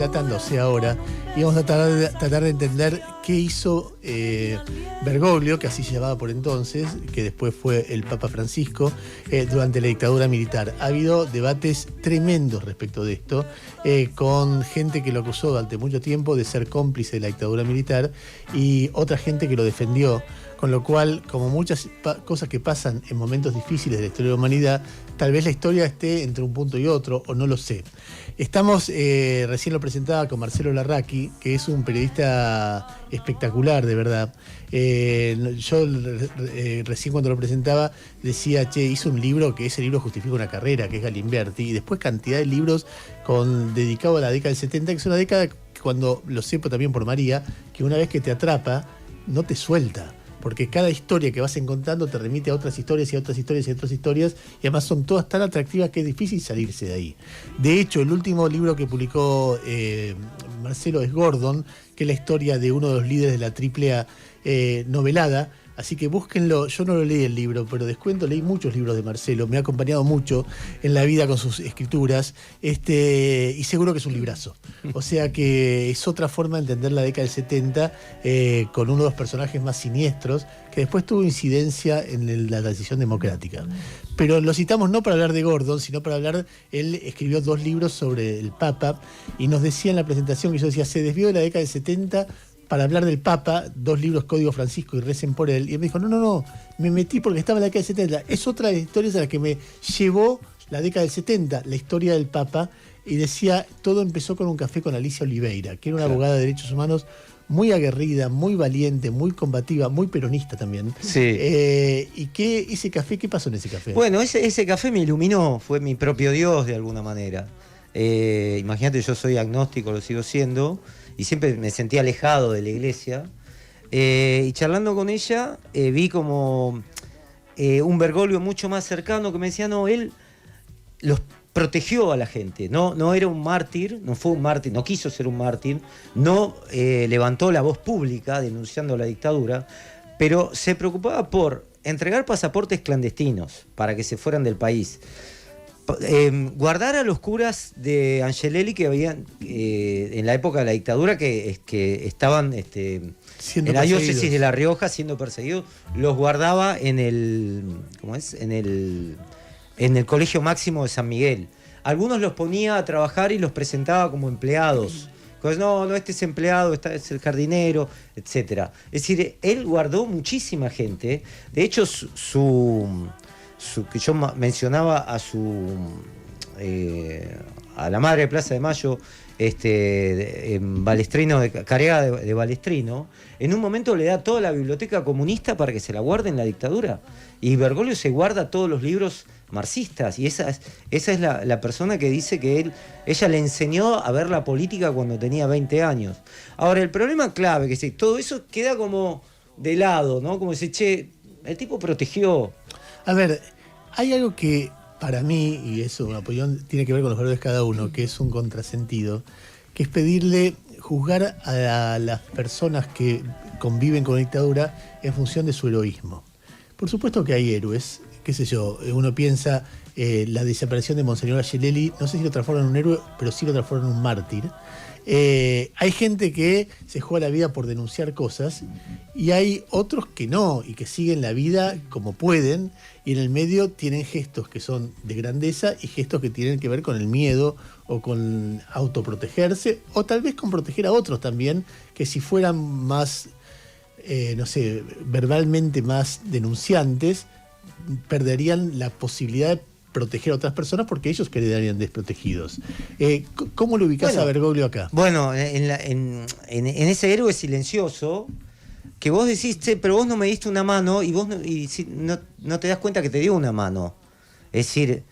Tratándose ahora, y vamos a tratar de entender qué hizo Bergoglio, que así se llamaba por entonces, que después fue el Papa Francisco, durante la dictadura militar. Ha habido debates tremendos respecto de esto, con gente que lo acusó durante mucho tiempo de ser cómplice de la dictadura militar y otra gente que lo defendió. Con lo cual, como muchas cosas que pasan en momentos difíciles de la historia de la humanidad, tal vez la historia esté entre un punto y otro, o no lo sé. Estamos, recién lo presentaba con Marcelo Larraqui, que es un periodista espectacular, de verdad. Yo recién cuando lo presentaba decía, hizo un libro que ese libro justifica una carrera, que es Galimberti, y después cantidad de libros dedicados a la década del 70, que es una década, cuando lo sepo también por María, que una vez que te atrapa, no te suelta. Porque cada historia que vas encontrando te remite a otras historias y a otras historias y a otras historias, y además son todas tan atractivas que es difícil salirse de ahí. De hecho, el último libro que publicó Marcelo es Gordon, que es la historia de uno de los líderes de la AAA novelada. Así que búsquenlo. Yo no lo leí el libro, pero descuento, leí muchos libros de Marcelo, me ha acompañado mucho en la vida con sus escrituras, y seguro que es un librazo. O sea que es otra forma de entender la década del 70, con uno de los personajes más siniestros, que después tuvo incidencia en la transición democrática. Pero lo citamos no para hablar de Gordon, sino para hablar, él escribió 2 libros sobre el Papa, y nos decía en la presentación, que yo decía, se desvió de la década del 70 para hablar del Papa, 2 libros, Código Francisco y Recen por él. Y él me dijo, no, me metí porque estaba en la década del 70. Es otra de las historias a la que me llevó la década del 70, la historia del Papa. Y decía, todo empezó con un café con Alicia Oliveira, que era una abogada de derechos humanos muy aguerrida, muy valiente, muy combativa, muy peronista también. Sí. ¿Y ese café, qué pasó en ese café? Bueno, ese café me iluminó, fue mi propio Dios de alguna manera. Imagínate, yo soy agnóstico, lo sigo siendo, y siempre me sentí alejado de la iglesia. Y charlando con ella, vi como un Bergoglio mucho más cercano que me decía, no, él los protegió a la gente, no era un mártir, no fue un mártir, no quiso ser un mártir, no levantó la voz pública denunciando la dictadura, pero se preocupaba por entregar pasaportes clandestinos para que se fueran del país. Guardar a los curas de Angelelli que habían en la época de la dictadura que estaban en la diócesis de La Rioja siendo perseguidos, los guardaba en el Colegio Máximo de San Miguel. Algunos los ponía a trabajar y los presentaba como empleados. Pues no, este es empleado, es el jardinero, etc. Es decir, él guardó muchísima gente. De hecho, que yo mencionaba a la madre de Plaza de Mayo, en Balestrino, Carega de Balestrino, en un momento le da toda la biblioteca comunista para que se la guarde en la dictadura. Y Bergoglio se guarda todos los libros marxistas, y esa es la persona que dice que ella le enseñó a ver la política cuando tenía 20 años. Ahora, el problema clave, que todo eso queda como de lado, ¿no? Como dice, el tipo protegió. A ver, hay algo que para mí, y eso, Napoleón, tiene que ver con los valores de cada uno, que es un contrasentido, que es pedirle juzgar a las personas que conviven con la dictadura en función de su heroísmo. Por supuesto que hay héroes, qué sé yo, uno piensa la desaparición de Monseñor Angelelli, no sé si lo transforma en un héroe, pero sí lo transforma en un mártir. Hay gente que se juega la vida por denunciar cosas y hay otros que no y que siguen la vida como pueden, y en el medio tienen gestos que son de grandeza y gestos que tienen que ver con el miedo o con autoprotegerse o tal vez con proteger a otros también, que si fueran más, verbalmente más denunciantes, perderían la posibilidad de proteger a otras personas porque ellos quedarían desprotegidos. ¿Cómo lo ubicás a Bergoglio acá? Bueno, en ese héroe silencioso que vos decís, pero vos no me diste una mano y vos no te das cuenta que te dio una mano. Es decir,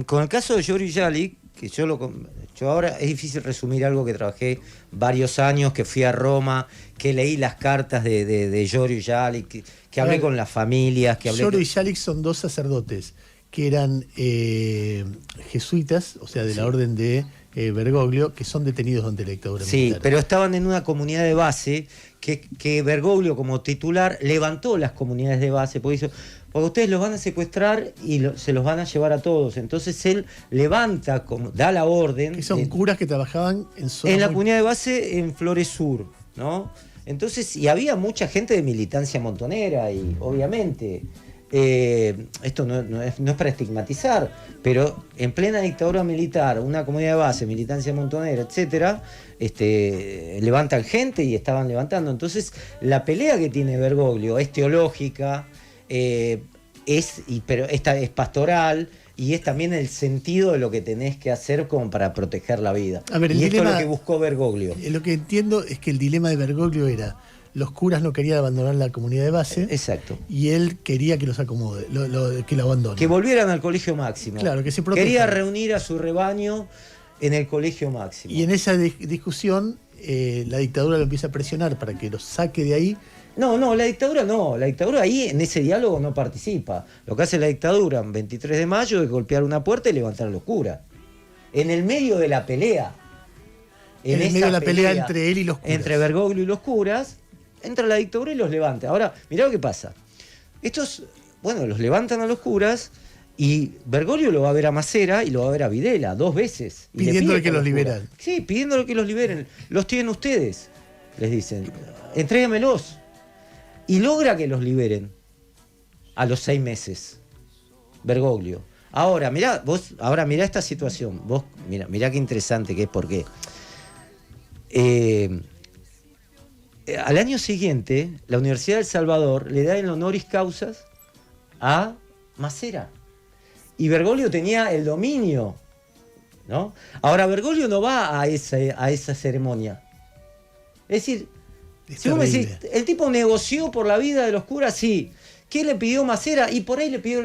con el caso de Giorgio Jalich, que yo ahora es difícil resumir algo que trabajé varios años, que fui a Roma, que leí las cartas de Giorgio Jalich, que hablé con las familias. Giorgio y Jalich son 2 sacerdotes que eran jesuitas, o sea, de la orden de Bergoglio, que son detenidos durante la dictadura militar. Sí, pero estaban en una comunidad de base que Bergoglio como titular levantó las comunidades de base, porque porque ustedes los van a secuestrar y se los van a llevar a todos. Entonces él levanta, da la orden. Que son curas que trabajaban en la comunidad de base en Flores Sur, ¿no? Entonces, y había mucha gente de militancia montonera, y obviamente, esto no es para estigmatizar, pero en plena dictadura militar, una comunidad de base, militancia montonera, etcétera, levantan gente y estaban levantando. Entonces, la pelea que tiene Bergoglio es teológica, pero esta es pastoral, y es también el sentido de lo que tenés que hacer como para proteger la vida. A ver, y esto es lo que buscó Bergoglio. Lo que entiendo es que el dilema de Bergoglio era: los curas no querían abandonar la comunidad de base. Exacto. Y él quería que los acomode, que lo abandonen. Que volvieran al colegio máximo. Claro, que se protejan. Quería reunir a su rebaño en el colegio máximo. Y en esa discusión, la dictadura lo empieza a presionar para que los saque de ahí. No, la dictadura no. La dictadura ahí en ese diálogo no participa. Lo que hace la dictadura en 23 de mayo es golpear una puerta y levantar a los curas. En el medio de la pelea. En el medio de la pelea entre él y los curas. Entre Bergoglio y los curas, entra la dictadura y los levanta. Ahora, mirá lo que pasa. Estos, los levantan a los curas, y Bergoglio lo va a ver a Macera y lo va a ver a Videla 2 veces. Pidiéndole que los liberen. Sí, pidiéndole que los liberen. Los tienen ustedes, les dicen. Entrégamelos. Y logra que los liberen a los 6 meses. Bergoglio. Ahora, mirá esta situación. Vos, mirá qué interesante que es, porque al año siguiente, la Universidad de El Salvador le da el honoris causas a Macera. Y Bergoglio tenía el dominio, ¿no? Ahora, Bergoglio no va a esa ceremonia. Es decir, si vos me decís, el tipo negoció por la vida de los curas, sí. ¿Qué le pidió Macera? Y por ahí le pidió,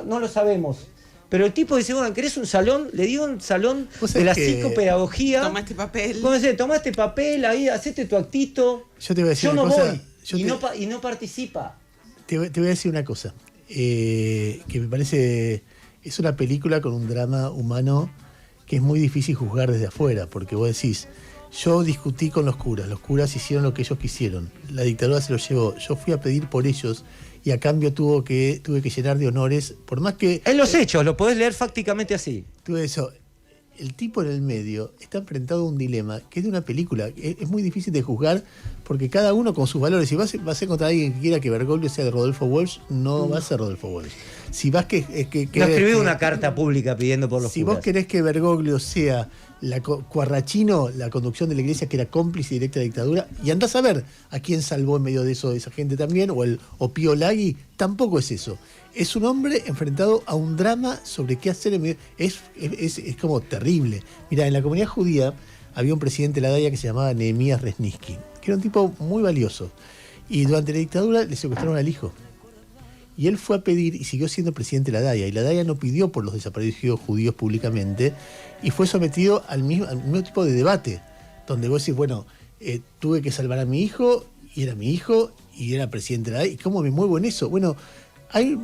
no lo sabemos. Pero el tipo dice, ¿querés un salón? Le dio un salón de la psicopedagogía. Toma este papel. Toma este papel, ahí, hacete tu actito. Yo te voy a decir una cosa. Voy, y no participa. Te voy a decir una cosa. Que me parece, es una película con un drama humano que es muy difícil juzgar desde afuera, porque vos decís, yo discutí con los curas hicieron lo que ellos quisieron, la dictadura se los llevó, yo fui a pedir por ellos y a cambio tuve que llenar de honores, por más que... En los hechos, lo podés leer fácticamente así. Tuve eso. El tipo en el medio está enfrentado a un dilema que es de una película. Es muy difícil de juzgar porque cada uno con sus valores. Si vas a encontrar a alguien que quiera que Bergoglio sea de Rodolfo Walsh, no va a ser Rodolfo Walsh. Si vas no escribí una carta pública pidiendo por los si curas. Vos querés que Bergoglio sea Cuarrachino, la conducción de la iglesia, que era cómplice directa de la dictadura, y andás a ver a quién salvó en medio de eso, esa gente también, o Pío Lagui, tampoco es eso. Es un hombre enfrentado a un drama sobre qué hacer en medio. Es como terrible. Mirá, en la comunidad judía había un presidente de la DAIA que se llamaba Nehemías Resniski, que era un tipo muy valioso. Y durante la dictadura le secuestraron al hijo. Y él fue a pedir, y siguió siendo presidente de la DAIA, y la DAIA no pidió por los desaparecidos judíos públicamente, y fue sometido al mismo tipo de debate, donde vos decís, tuve que salvar a mi hijo, y era mi hijo, y era presidente de la DAIA, ¿y cómo me muevo en eso? Hay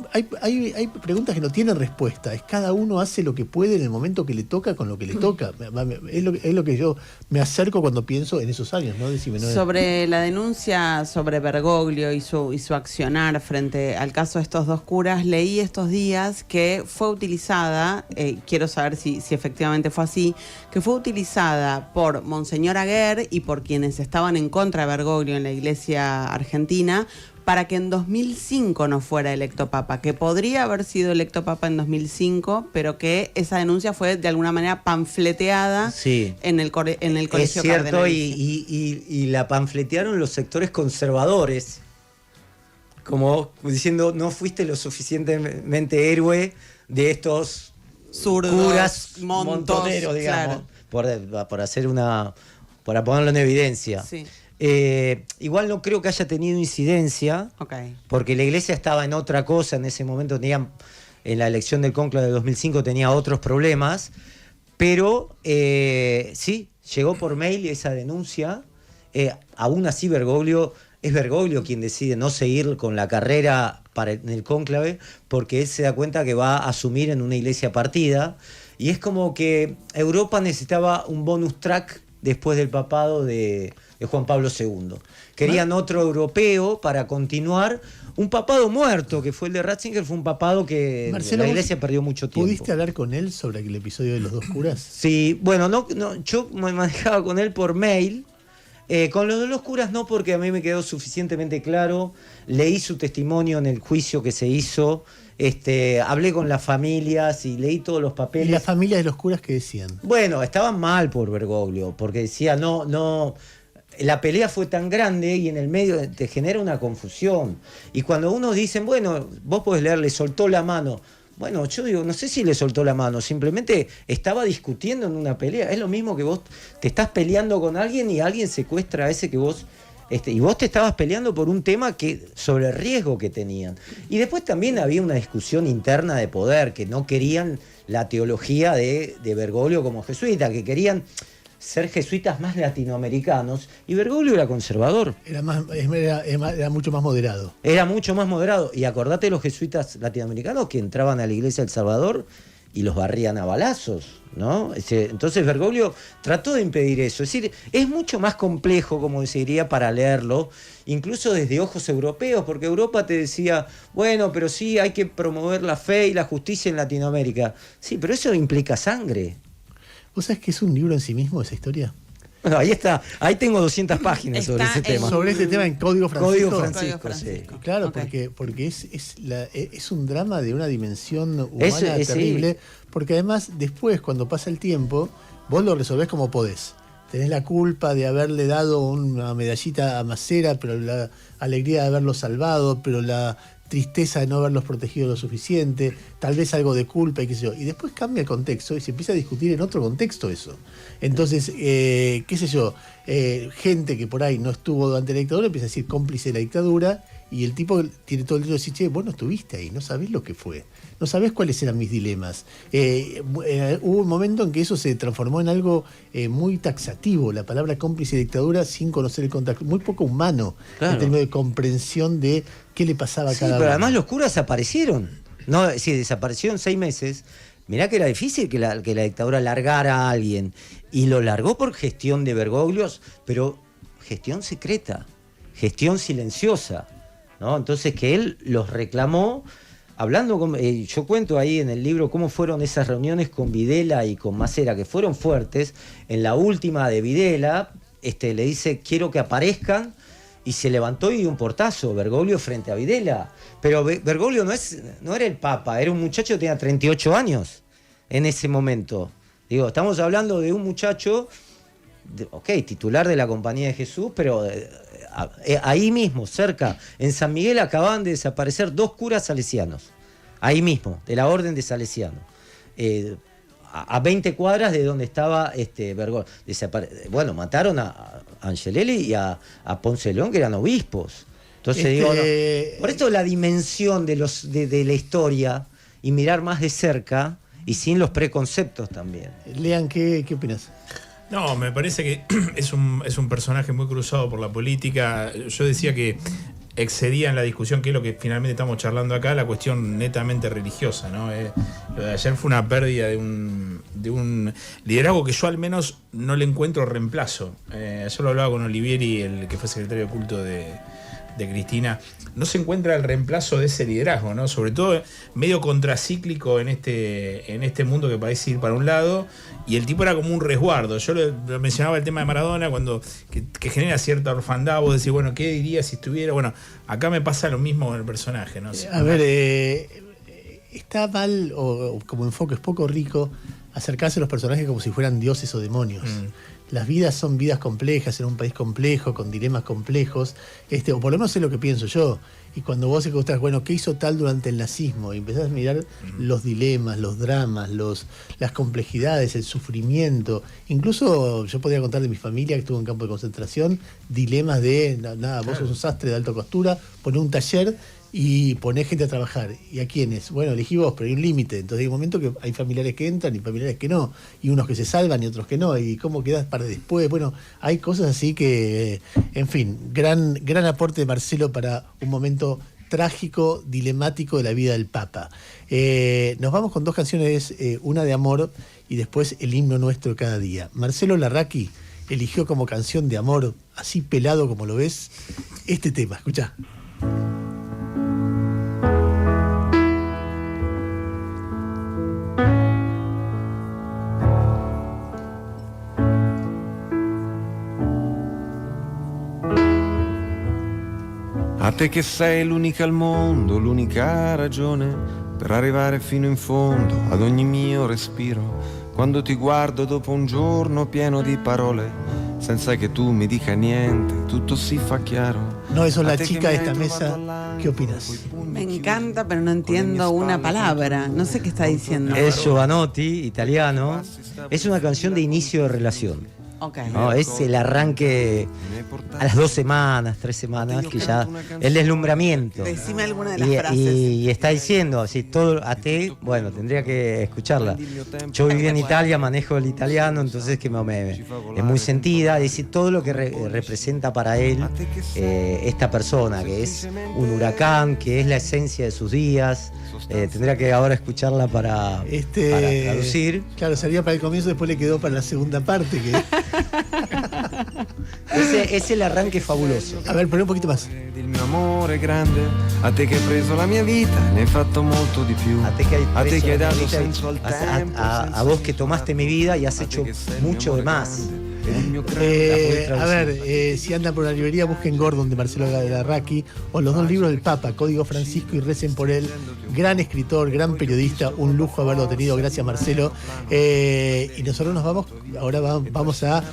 preguntas que no tienen respuesta. Es cada uno hace lo que puede en el momento que le toca con lo que le toca. Es lo que yo me acerco cuando pienso en esos años, ¿no? Decime, ¿no? Sobre la denuncia sobre Bergoglio y su accionar frente al caso de estos 2 curas, leí estos días que fue utilizada, quiero saber si efectivamente fue así, que fue utilizada por Monseñor Aguer y por quienes estaban en contra de Bergoglio en la iglesia argentina, para que en 2005 no fuera electo papa, que podría haber sido electo papa en 2005, pero que esa denuncia fue de alguna manera panfleteada en el colegio. Es cierto, y la panfletearon los sectores conservadores, como diciendo, no fuiste lo suficientemente héroe de estos zurdos, curas montoneros, digamos, claro. para ponerlo en evidencia. Sí. Igual no creo que haya tenido incidencia, porque la iglesia estaba en otra cosa en ese momento. En la elección del cónclave de 2005 tenía otros problemas, pero sí, llegó por mail esa denuncia. Aún así es Bergoglio quien decide no seguir con la carrera en el cónclave, porque él se da cuenta que va a asumir en una iglesia partida, y es como que Europa necesitaba un bonus track después del papado de Juan Pablo II. Querían otro europeo para continuar. Un papado muerto, que fue el de Ratzinger, fue un papado que Marcelo, la Iglesia perdió mucho tiempo. ¿Pudiste hablar con él sobre el episodio de los dos curas? Sí, bueno, no, yo me manejaba con él por mail. Con los de los curas no, porque a mí me quedó suficientemente claro. Leí su testimonio en el juicio que se hizo. Hablé con las familias y leí todos los papeles. ¿Y las familias de los curas qué decían? Bueno, estaban mal por Bergoglio, porque decía, no, la pelea fue tan grande y en el medio te genera una confusión. Y cuando uno dice, bueno, vos podés leer, le soltó la mano. Bueno, yo digo, no sé si le soltó la mano, simplemente estaba discutiendo en una pelea. Es lo mismo que vos te estás peleando con alguien y alguien secuestra a ese que vos... y vos te estabas peleando por un tema sobre el riesgo que tenían. Y después también había una discusión interna de poder, que no querían la teología de Bergoglio como jesuita, que querían ser jesuitas más latinoamericanos, y Bergoglio era conservador. Era mucho más moderado. Era mucho más moderado. Y acordate de los jesuitas latinoamericanos que entraban a la iglesia de El Salvador y los barrían a balazos, ¿no? Entonces Bergoglio trató de impedir eso. Es decir, es mucho más complejo, como se diría, para leerlo, incluso desde ojos europeos, porque Europa te decía, bueno, pero sí, hay que promover la fe y la justicia en Latinoamérica. Sí, pero eso implica sangre. ¿Vos sabés que es un libro en sí mismo esa historia? Bueno, ahí está. Ahí tengo 200 páginas sobre ese tema. Sobre ese tema en Código Francisco. Código Francisco, sí. Claro, Okay. porque es un drama de una dimensión humana terrible, sí. Porque además después, cuando pasa el tiempo, vos lo resolvés como podés. Tenés la culpa de haberle dado una medallita a Macera, pero la alegría de haberlo salvado, pero la tristeza de no haberlos protegido lo suficiente, tal vez algo de culpa y qué sé yo. Y después cambia el contexto y se empieza a discutir en otro contexto eso. Entonces, qué sé yo, gente que por ahí no estuvo durante la dictadura empieza a decir cómplice de la dictadura, y el tipo tiene todo el derecho de decir, che, vos no estuviste ahí, no sabés lo que fue, no sabés cuáles eran mis dilemas. Hubo un momento en que eso se transformó en algo muy taxativo, la palabra cómplice de dictadura sin conocer el contexto, muy poco humano, claro, en términos de comprensión de qué le pasaba a cada uno. Pero además los curas aparecieron, no, sí, desaparecieron 6 meses. Mirá que era difícil que la dictadura largara a alguien, y lo largó por gestión de Bergoglio, pero gestión secreta, gestión silenciosa, ¿no? Entonces que él los reclamó, hablando con... yo cuento ahí en el libro cómo fueron esas reuniones con Videla y con Macera, que fueron fuertes. En la última de Videla, le dice, quiero que aparezcan, y se levantó y dio un portazo Bergoglio frente a Videla. Pero Bergoglio no era el Papa, era un muchacho que tenía 38 años en ese momento. Digo, estamos hablando de un muchacho, titular de la Compañía de Jesús, pero ahí mismo, cerca, en San Miguel, acababan de desaparecer 2 curas salesianos. Ahí mismo, de la Orden de Salesianos. A 20 cuadras de donde estaba Bergoglio. Bueno, mataron a Angelelli y a Ponce de León, que eran obispos. Entonces digo, no, por esto la dimensión de la historia y mirar más de cerca y sin los preconceptos también. Lean, ¿qué opinas? No, me parece que es un personaje muy cruzado por la política. Yo decía que excedía en la discusión, que es lo que finalmente estamos charlando acá, la cuestión netamente religiosa, ¿no? Lo de ayer fue una pérdida de un liderazgo que yo al menos no le encuentro reemplazo. Ayer lo hablaba con Olivieri, el que fue secretario de culto de Cristina. No se encuentra el reemplazo de ese liderazgo, ¿no? Sobre todo medio contracíclico en este mundo que parece ir para un lado, y el tipo era como un resguardo. Yo lo mencionaba el tema de Maradona, que genera cierta orfandad. Vos decís, bueno, ¿qué diría si estuviera? Bueno, acá me pasa lo mismo con el personaje, ¿no? A ver, está mal, o como enfoque es poco rico, acercarse a los personajes como si fueran dioses o demonios. Las vidas son vidas complejas, en un país complejo, con dilemas complejos, o por lo menos es lo que pienso yo. Y cuando vos encontrás, bueno, ¿qué hizo tal durante el nazismo? Y empezás a mirar los dilemas, los dramas, las complejidades, el sufrimiento. Incluso yo podría contar de mi familia que estuvo en campo de concentración, dilemas de, nada, vos sos un sastre de alta costura, poné un taller y ponés gente a trabajar. ¿Y a quiénes? Bueno, elegí vos, pero hay un límite. Entonces hay un momento que hay familiares que entran y familiares que no. Y unos que se salvan y otros que no. ¿Y cómo quedás para después? Bueno, hay cosas así que, en fin, gran aporte de Marcelo para un momento trágico, dilemático de la vida del Papa. Nos vamos con 2 canciones, una de amor y después el himno nuestro cada día. Marcelo Larraqui eligió como canción de amor, así pelado como lo ves, este tema. Escuchá. A te che sei l'unica al mondo, l'unica ragione per arrivare fino in fondo ad ogni mio respiro. Quando ti guardo dopo un giorno pieno di parole, senza che tu mi dica niente, tutto si fa chiaro. No, eso es la chica de esta mesa. ¿Qué opinas? Me encanta, pero no entiendo una palabra. No sé qué está diciendo. Es Giovanotti, italiano. Es una canción de inicio de relación. Ok. No, es el arranque a las 2 semanas, 3 semanas, que ya el deslumbramiento. Decime alguna de las frases. Y está diciendo así todo a te, bueno, tendría que escucharla. Yo viví en Italia, manejo el italiano, entonces que es muy sentida. Dice todo lo que representa para él esta persona, que es un huracán, que es la esencia de sus días. Tendría que ahora escucharla para traducir. Claro, salía para el comienzo, después le quedó para la segunda parte. Que... Ese es el arranque fabuloso. A ver, poné un poquito más. Il mio amore grande, a te che hai preso la mia vita, ne hai fatto molto di più. A te que hai dato senso al tempo. a vos que tomaste mi vida y has hecho mucho de más. A ver, si andan por la librería, busquen Gordon de Marcelo Galarraqui o los 2 libros del Papa, Código Francisco y Recen por él. Gran escritor, gran periodista, un lujo haberlo tenido, gracias Marcelo. Y nosotros nos vamos, ahora vamos a